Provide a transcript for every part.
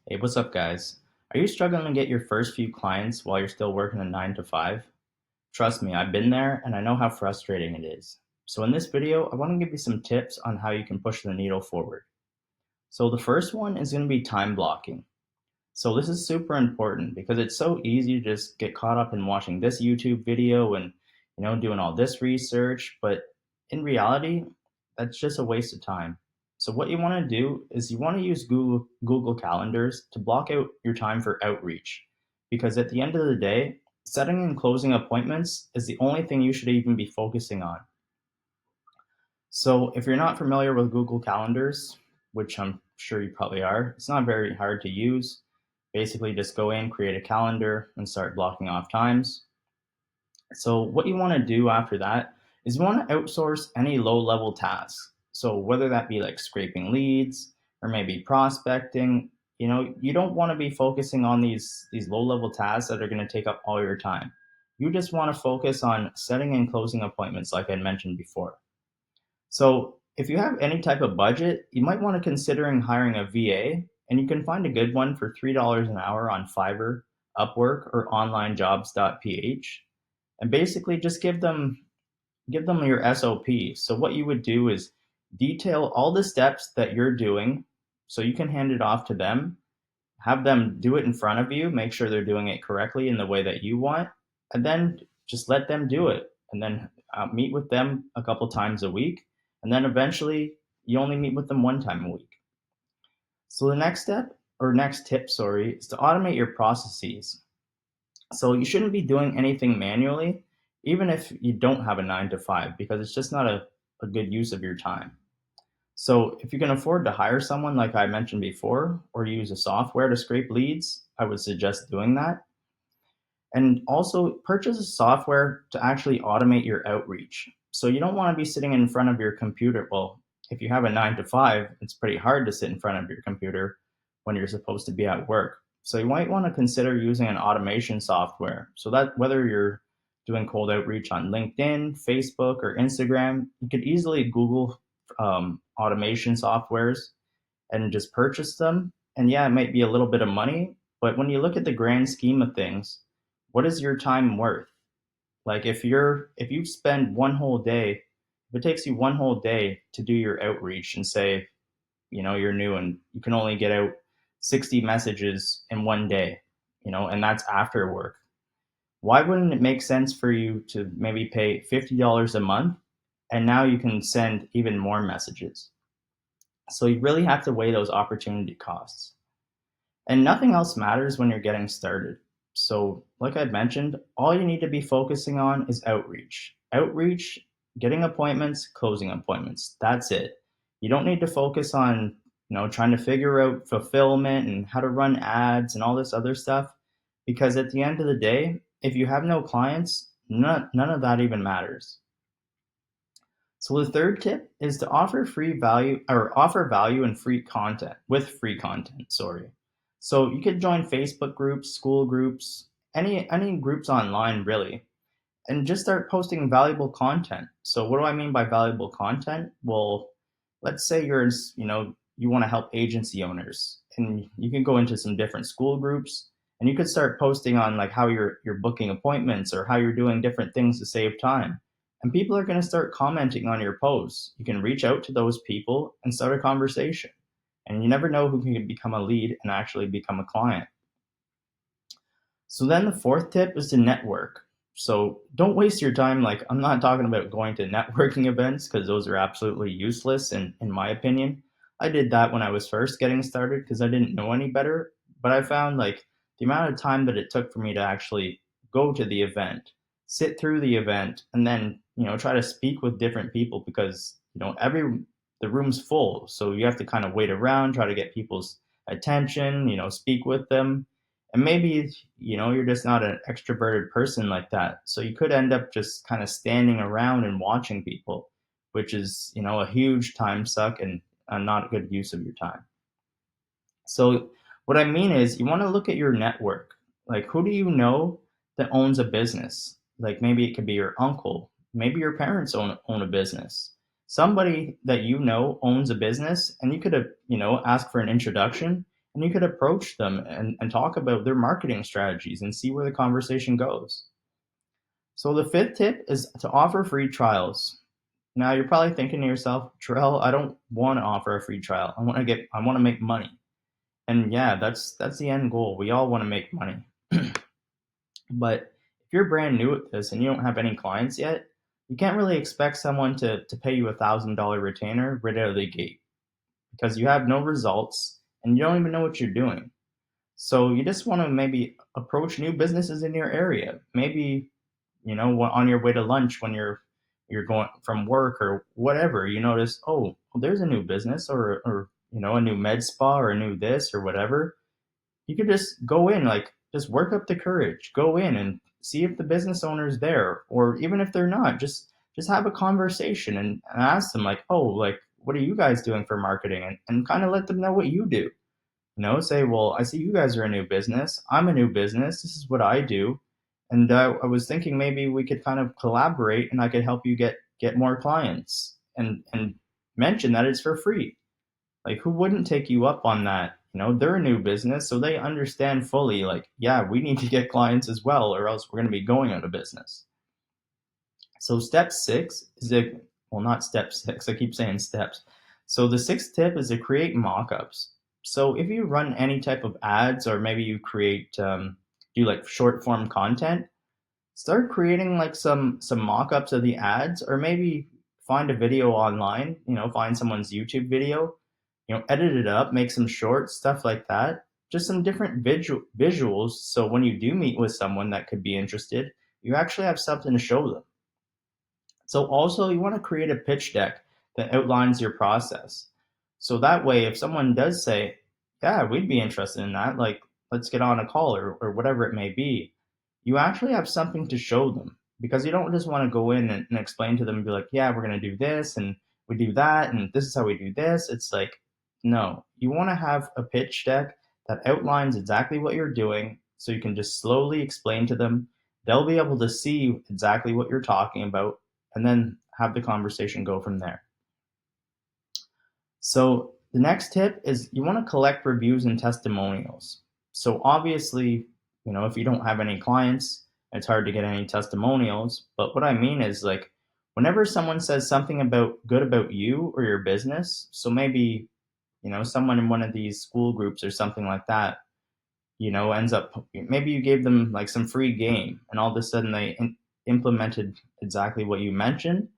Hey, what's up, guys? Are you struggling to get your first few clients while you're still working a 9 to 5? Trust me, I've been there and I know how frustrating it is. So, in this video, I want to give you some tips on how you can push the needle forward. So, the first one is going to be time blocking. So, this is super important because it's so easy to just get caught up in watching this YouTube video and, doing all this research. But in reality, that's just a waste of time. So what you want to do is you want to use Google Calendars to block out your time for outreach. Because at the end of the day, setting and closing appointments is the only thing you should even be focusing on. So if you're not familiar with Google Calendars, which I'm sure you probably are, it's not very hard to use. Basically, just go in, create a calendar, and start blocking off times. So what you want to do after that is you want to outsource any low-level tasks. So whether that be like scraping leads or maybe prospecting, you don't want to be focusing on these low-level tasks that are going to take up all your time. You just want to focus on setting and closing appointments like I mentioned before. So if you have any type of budget, you might want to considering hiring a VA, and you can find a good one for $3 an hour on Fiverr, Upwork, or onlinejobs.ph. And basically just give them your SOP. So what you would do is detail all the steps that you're doing so you can hand it off to them, have them do it in front of you, make sure they're doing it correctly in the way that you want, and then just let them do it. And then meet with them a couple times a week. And then eventually you only meet with them one time a week. So the next tip, sorry, is to automate your processes. So you shouldn't be doing anything manually, even if you don't have a 9 to 5, because it's just not a good use of your time. So if you can afford to hire someone, like I mentioned before, or use a software to scrape leads, I would suggest doing that. And also purchase a software to actually automate your outreach. So you don't want to be sitting in front of your computer. Well, if you have a 9 to 5, it's pretty hard to sit in front of your computer when you're supposed to be at work. So you might want to consider using an automation software. So that whether you're doing cold outreach on LinkedIn, Facebook, or Instagram, you could easily Google automation softwares and just purchase them. And yeah, it might be a little bit of money, but when you look at the grand scheme of things, what is your time worth? Like if you spend one whole day, if it takes you one whole day to do your outreach and say, you're new and you can only get out 60 messages in one day, and that's after work. Why wouldn't it make sense for you to maybe pay $50 a month and now you can send even more messages? So you really have to weigh those opportunity costs. And nothing else matters when you're getting started. So, like I mentioned, all you need to be focusing on is outreach. Outreach, getting appointments, closing appointments. That's it. You don't need to focus on, trying to figure out fulfillment and how to run ads and all this other stuff. Because at the end of the day, if you have no clients, none of that even matters. So the third tip is to offer value and free content with free content, sorry. So you could join Facebook groups, school groups, any groups online really, and just start posting valuable content. So what do I mean by valuable content? Well, let's say you want to help agency owners, and you can go into some different school groups, and you could start posting on like how you're booking appointments or how you're doing different things to save time. And people are going to start commenting on your posts. You can reach out to those people and start a conversation. And you never know who can become a lead and actually become a client. So then the fourth tip is to network. So don't waste your time. Like, I'm not talking about going to networking events because those are absolutely useless in my opinion. I did that when I was first getting started because I didn't know any better. But I found like the amount of time that it took for me to actually go to the event, sit through the event, and then, try to speak with different people because, the room's full. So you have to kind of wait around, try to get people's attention, speak with them. And maybe, you're just not an extroverted person like that. So you could end up just kind of standing around and watching people, which is, a huge time suck and not a good use of your time. So what I mean is you want to look at your network. Like, who do you know that owns a business? Like, maybe it could be your uncle. Maybe your parents own a business. Somebody that owns a business, and you could have, ask for an introduction and you could approach them and talk about their marketing strategies and see where the conversation goes. So the fifth tip is to offer free trials. Now you're probably thinking to yourself, Terrell, I don't want to offer a free trial. I want to make money. And yeah, that's the end goal. We all want to make money. But if you're brand new at this and you don't have any clients yet, you can't really expect someone to pay you $1,000 retainer right out of the gate because you have no results and you don't even know what you're doing. So you just want to maybe approach new businesses in your area. Maybe, on your way to lunch when you're going from work or whatever, you notice, oh, well, there's a new business or a new med spa or a new this or whatever. You could just go in, like, just work up the courage, go in and see if the business owner's there, or even if they're not, just have a conversation and ask them, like, oh, like, what are you guys doing for marketing, and kind of let them know what you do. Say, well, I see you guys are a new business, I'm a new business, this is what I do, and I was thinking maybe we could kind of collaborate and I could help you get more clients, and mention that it's for free. Like, who wouldn't take you up on that? They're a new business, so they understand fully, like, yeah, we need to get clients as well, or else we're going to be going out of business. So step six is well, not step six, I keep saying steps. So the sixth tip is to create mock-ups. So if you run any type of ads, or maybe you do like short form content, start creating like some mock-ups of the ads, or maybe find a video online, find someone's YouTube video, edit it up, make some shorts, stuff like that. Just some different visuals, so when you do meet with someone that could be interested, you actually have something to show them. So also you want to create a pitch deck that outlines your process. So that way, if someone does say, yeah, we'd be interested in that, like, let's get on a call, or whatever it may be, you actually have something to show them, because you don't just want to go in and explain to them and be like, yeah, we're going to do this and we do that and this is how we do this. It's like, no, you want to have a pitch deck that outlines exactly what you're doing, so you can just slowly explain to them. They'll be able to see exactly what you're talking about, and then have the conversation go from there. So the next tip is you want to collect reviews and testimonials. So obviously, if you don't have any clients, it's hard to get any testimonials. But what I mean is, like, whenever someone says something good about you or your business, so maybe, someone in one of these school groups or something like that, ends up, maybe you gave them like some free game, and all of a sudden they implemented exactly what you mentioned.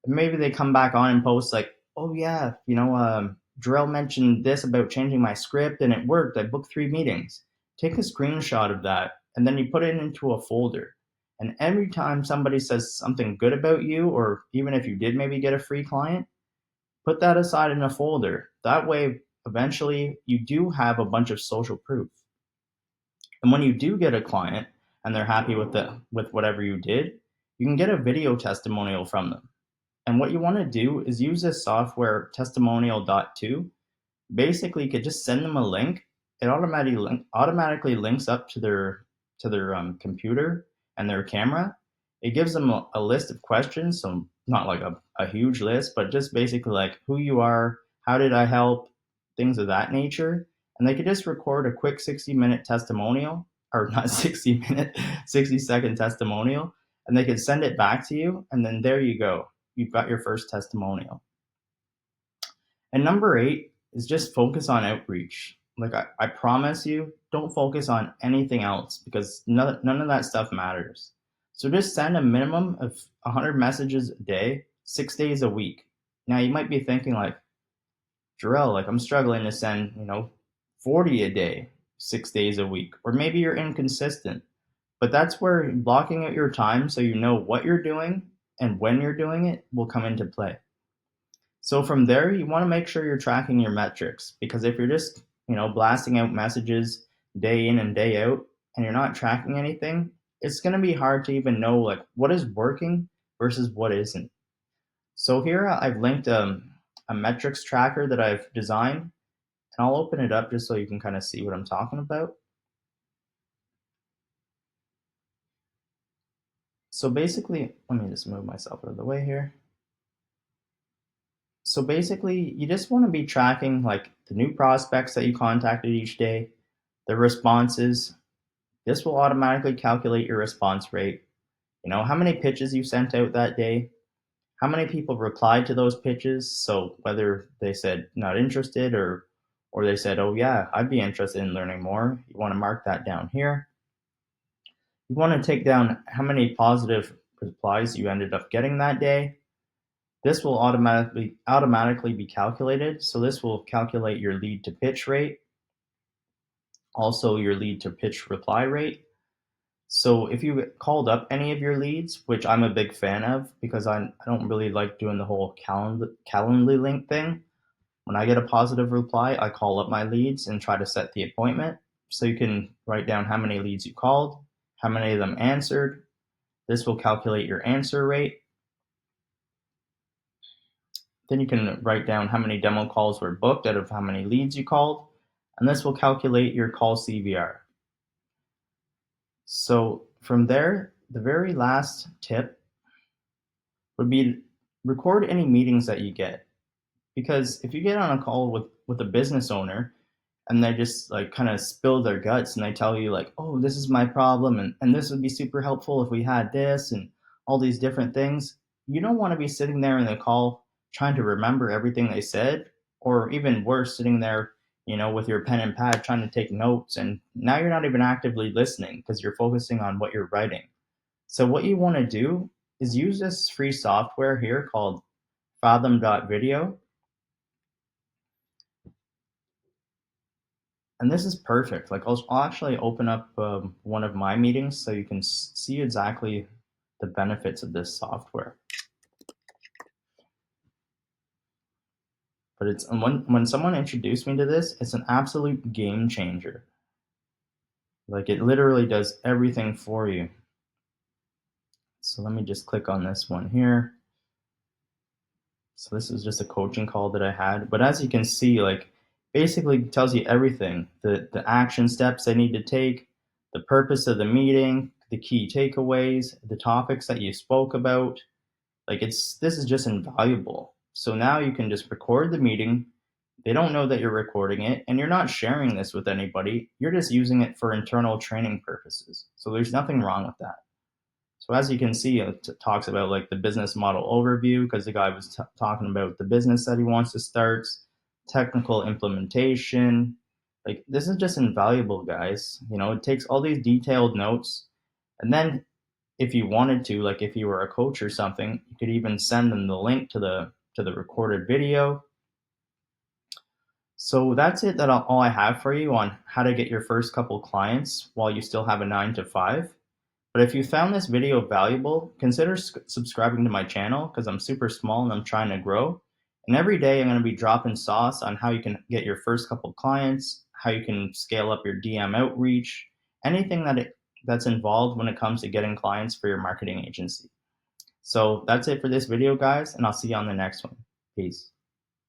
Maybe they come back on and post like, oh yeah, Jarrell mentioned this about changing my script and it worked. I booked 3 meetings. Take a screenshot of that and then you put it into a folder. And every time somebody says something good about you, or even if you did maybe get a free client, put that aside in a folder. That way, eventually, you do have a bunch of social proof. And when you do get a client and they're happy with whatever you did, you can get a video testimonial from them. And what you want to do is use this software, testimonial.to. Basically, you could just send them a link. It automatically links up to their computer and their camera. It gives them a list of questions, so not like a huge list, but just basically like who you are, how did I help, things of that nature. And they could just record a quick 60-minute testimonial, or not 60-minute, 60-second testimonial, and they could send it back to you, and then there you go. You've got your first testimonial. And number 8 is just focus on outreach. Like, I promise you, don't focus on anything else, because none of that stuff matters. So just send a minimum of 100 messages a day, 6 days a week. Now you might be thinking like, Jarrell, like, I'm struggling to send, 40 a day, 6 days a week, or maybe you're inconsistent. But that's where blocking out your time so you know what you're doing and when you're doing it will come into play. So from there, you want to make sure you're tracking your metrics, because if you're just, blasting out messages day in and day out and you're not tracking anything, it's going to be hard to even know like what is working versus what isn't. So here I've linked a metrics tracker that I've designed, and I'll open it up just so you can kind of see what I'm talking about. So basically, let me just move myself out of the way here. So basically, you just want to be tracking like the new prospects that you contacted each day, the responses. This will automatically calculate your response rate. How many pitches you sent out that day, how many people replied to those pitches. So whether they said not interested or they said, "Oh yeah, I'd be interested in learning more." You want to mark that down here. You want to take down how many positive replies you ended up getting that day. This will automatically be calculated. So this will calculate your lead to pitch rate, also your lead to pitch reply rate. So if you called up any of your leads, which I'm a big fan of because I don't really like doing the whole Calendly link thing. When I get a positive reply, I call up my leads and try to set the appointment. So you can write down how many leads you called, how many of them answered. This will calculate your answer rate. Then you can write down how many demo calls were booked out of how many leads you called, and this will calculate your call CVR. So from there, the very last tip would be record any meetings that you get. Because if you get on a call with a business owner and they just like kind of spill their guts and they tell you like, "Oh, this is my problem and this would be super helpful if we had this," and all these different things, you don't want to be sitting there in the call trying to remember everything they said, or even worse, sitting there, with your pen and pad trying to take notes, and now you're not even actively listening because you're focusing on what you're writing. So what you want to do is use this free software here called Fathom.video. And this is perfect. Like I'll actually open up one of my meetings so you can see exactly the benefits of this software. But it's when someone introduced me to this, it's an absolute game changer. Like it literally does everything for you. So let me just click on this one here. So this is just a coaching call that I had. But as you can see, like basically tells you everything, the action steps they need to take, the purpose of the meeting, the key takeaways, the topics that you spoke about. Like this is just invaluable. So now you can just record the meeting. They don't know that you're recording it, and you're not sharing this with anybody. You're just using it for internal training purposes. So there's nothing wrong with that. So as you can see, it talks about like the business model overview because the guy was talking about the business that he wants to start, technical implementation. Like this is just invaluable, guys. It takes all these detailed notes, and then if you wanted to, like if you were a coach or something, you could even send them the link to the recorded video. So that's it. All I have for you on how to get your first couple clients while you still have a 9 to 5. But if you found this video valuable, consider subscribing to my channel because I'm super small and I'm trying to grow. And every day I'm going to be dropping sauce on how you can get your first couple clients, how you can scale up your DM outreach, anything that's involved when it comes to getting clients for your marketing agency. So that's it for this video, guys, and I'll see you on the next one. Peace.